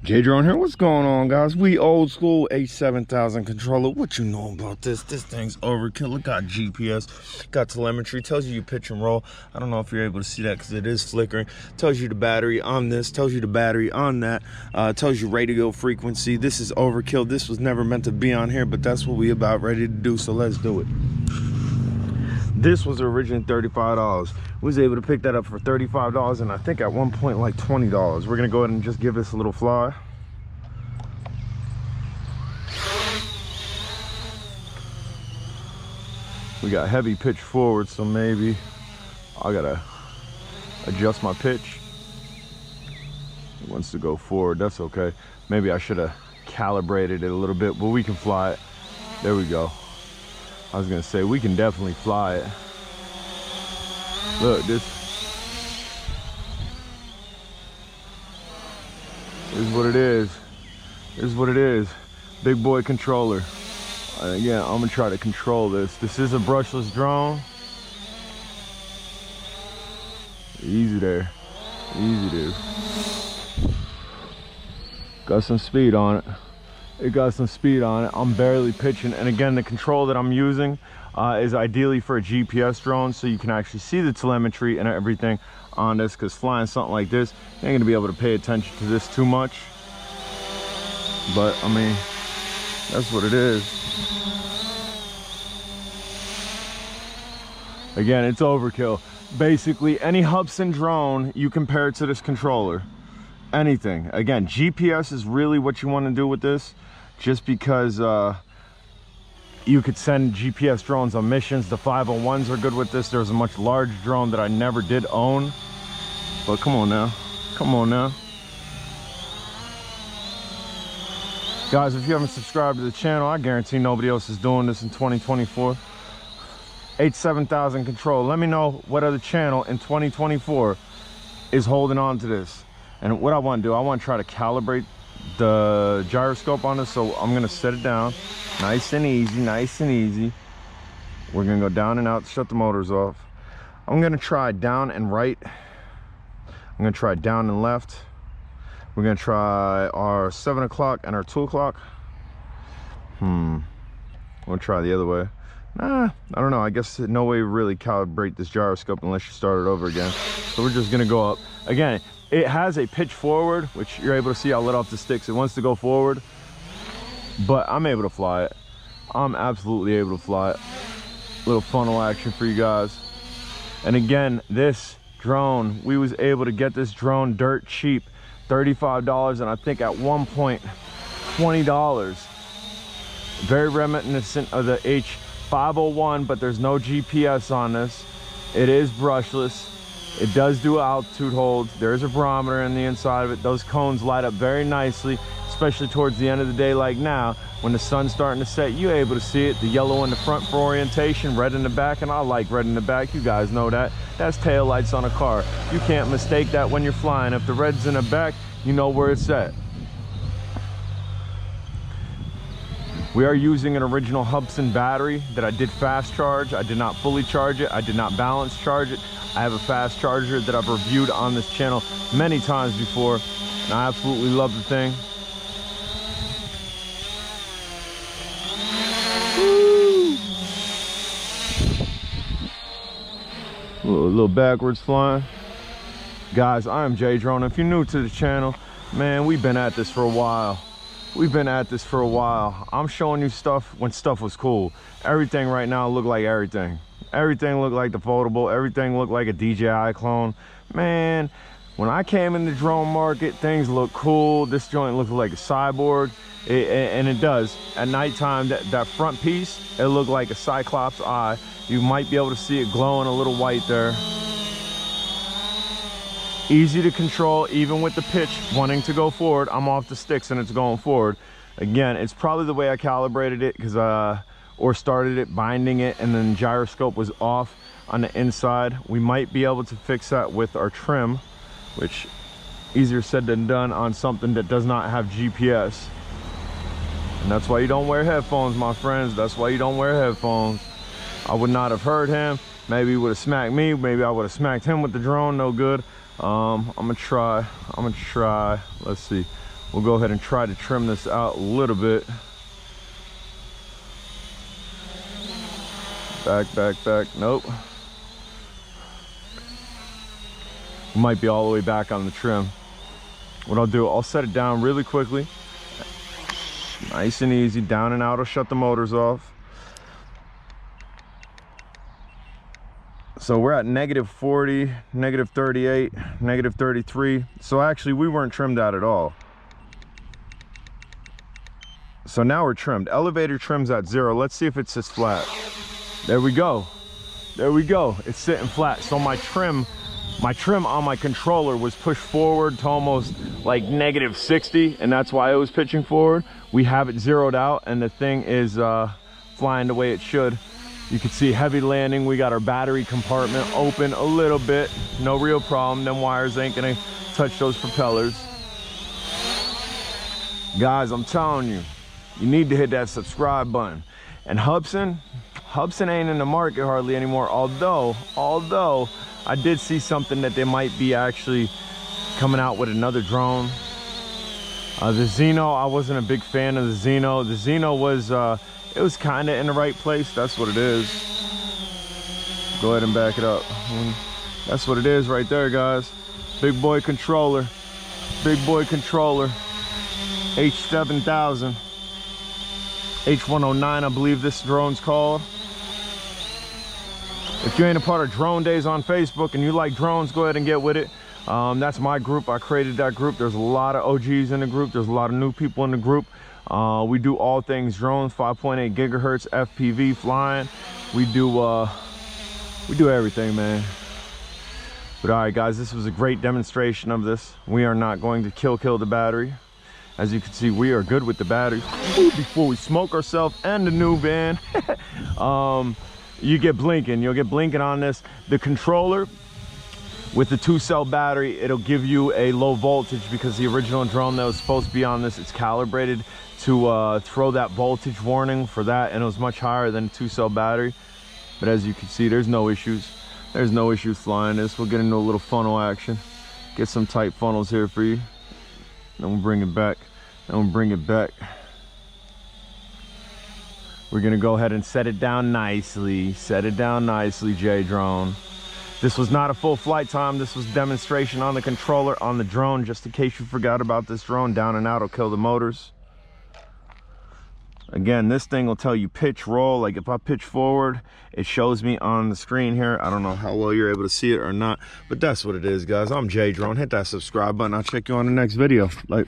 J Drone here. What's going on, guys? We old school H7000 controller. What you know about this? This thing's overkill. It got GPS, got telemetry, tells you pitch and roll. I don't know if you're able to see that because it is flickering. Tells you the battery on this, tells you the battery on that, tells you radio frequency. This is overkill. This was never meant to be on here, but that's what we about ready to do, so let's do it. This was originally $35. We was able to pick that up for $35, and I think at one point like $20. We're gonna go ahead and just give this a little fly. We got heavy pitch forward, so maybe I gotta adjust my pitch. It wants to go forward, that's okay. Maybe I should have calibrated it a little bit, but we can fly it. There we go. I was gonna say, we can definitely fly it. Look, this is what it is. This is what it is. Big boy controller. Yeah, I'm gonna try to control this. This is a brushless drone. Easy there. Easy there. Got some speed on it. It got some speed on it. I'm barely pitching, and again, the control that I'm using is ideally for a GPS drone, so you can actually see the telemetry and everything on this, because flying something like this, you ain't gonna be able to pay attention to this too much. But I mean, that's what it is. Again, it's overkill. Basically any Hubsan drone, you compare it to this controller. Anything. Again, GPS is really what you want to do with this, just because you could send GPS drones on missions. The 501s are good with this. There's a much larger drone that I never did own, but come on now, come on now, guys. If you haven't subscribed to the channel, I guarantee nobody else is doing this in 2024. H7000 control. Let me know what other channel in 2024 is holding on to this. And what I want to do, I want to try to calibrate the gyroscope on this, so I'm going to set it down nice and easy, nice and easy. We're going to go down and out, shut the motors off. I'm going to try down and right. I'm going to try down and left. We're going to try our 7 o'clock and our 2 o'clock. We'll try the other way. Nah, I don't know. I guess no way to really calibrate this gyroscope unless you start it over again. So we're just going to go up. Again, it has a pitch forward, which you're able to see. I let off the sticks. It wants to go forward, but I'm able to fly it. I'm absolutely able to fly it. Little funnel action for you guys. And again, this drone, we was able to get this drone dirt cheap, $35, and I think at one point $20. Very reminiscent of the H501, but there's no GPS on this. It is brushless. It does do altitude holds. There's a barometer in the inside of it. Those cones light up very nicely, especially towards the end of the day like now, when the sun's starting to set. You're able to see it. The yellow in the front for orientation, red in the back, and I like red in the back. You guys know that. That's tail lights on a car. You can't mistake that when you're flying. If the red's in the back, you know where it's at. We are using an original Hubsan battery that I did fast charge. I did not fully charge it. I did not balance charge it. I have a fast charger that I've reviewed on this channel many times before, and I absolutely love the thing. Woo! A little backwards flying. Guys, I am J Drone. If you're new to the channel, man, we've been at this for a while. We've been at this for a while. I'm showing you stuff when stuff was cool. Everything right now look like everything. Everything looked like the foldable. Everything looked like a DJI clone. Man, when I came in the drone market, things looked cool. This joint looked like a cyborg, and it does. At nighttime, that front piece, it looked like a cyclops eye. You might be able to see it glowing a little white there. Easy to control, even with the pitch wanting to go forward. I'm off the sticks and it's going forward. Again, it's probably the way I calibrated it, because or started it, binding it, and then gyroscope was off on the inside. We might be able to fix that with our trim, which easier said than done on something that does not have GPS. And that's why you don't wear headphones, my friends. That's why you don't wear headphones. I would not have heard him. Maybe he would have smacked me. Maybe I would have smacked him with the drone. No good. I'm gonna try. Let's see. We'll go ahead and try to trim this out a little bit. Back, nope. We might be all the way back on the trim. What I'll do, I'll set it down really quickly. Nice and easy, down and out, I'll shut the motors off. So we're at -40, -38, -33. So actually we weren't trimmed out at all. So now we're trimmed. Elevator trims at 0. Let's see if it sits flat. There we go. There we go. It's sitting flat. So my trim on my controller was pushed forward to almost like -60, and that's why it was pitching forward. We have it zeroed out, and the thing is flying the way it should. You can see heavy landing. We got our battery compartment open a little bit. No real problem. Them wires ain't gonna touch those propellers. Guys, I'm telling you, you need to hit that subscribe button. And Hubsan ain't in the market hardly anymore, although I did see something that they might be actually coming out with another drone. The Xeno, I wasn't a big fan of the Xeno. The Xeno was, it was kind of in the right place. That's what it is. Go ahead and back it up. That's what it is right there, guys. Big boy controller. Big boy controller. H7000. H109, I believe this drone's called. If you ain't a part of Drone Days on Facebook and you like drones, go ahead and get with it. That's my group. I created that group. There's a lot of OGs in the group. There's a lot of new people in the group. We do all things drones, 5.8 gigahertz FPV flying. We do everything, man. But all right, guys, this was a great demonstration of this. We are not going to kill the battery. As you can see, we are good with the batteries. Before we smoke ourselves and the new van. You get blinking. You'll get blinking on this. The controller with the 2-cell battery, it'll give you a low voltage because the original drone that was supposed to be on this, it's calibrated to throw that voltage warning for that, and it was much higher than a 2-cell battery. But as you can see, there's no issues. There's no issues flying this. We'll get into a little funnel action. Get some tight funnels here for you. Then we'll bring it back. Then we'll bring it back. We're gonna go ahead and set it down nicely. Set it down nicely, J-Drone. This was not a full flight time. This was demonstration on the controller, on the drone, just in case you forgot about this drone. Down and out will kill the motors. Again, this thing will tell you pitch, roll. Like if I pitch forward, it shows me on the screen here. I don't know how well you're able to see it or not, but that's what it is, guys. I'm J-Drone. Hit that subscribe button. I'll check you on the next video. Like.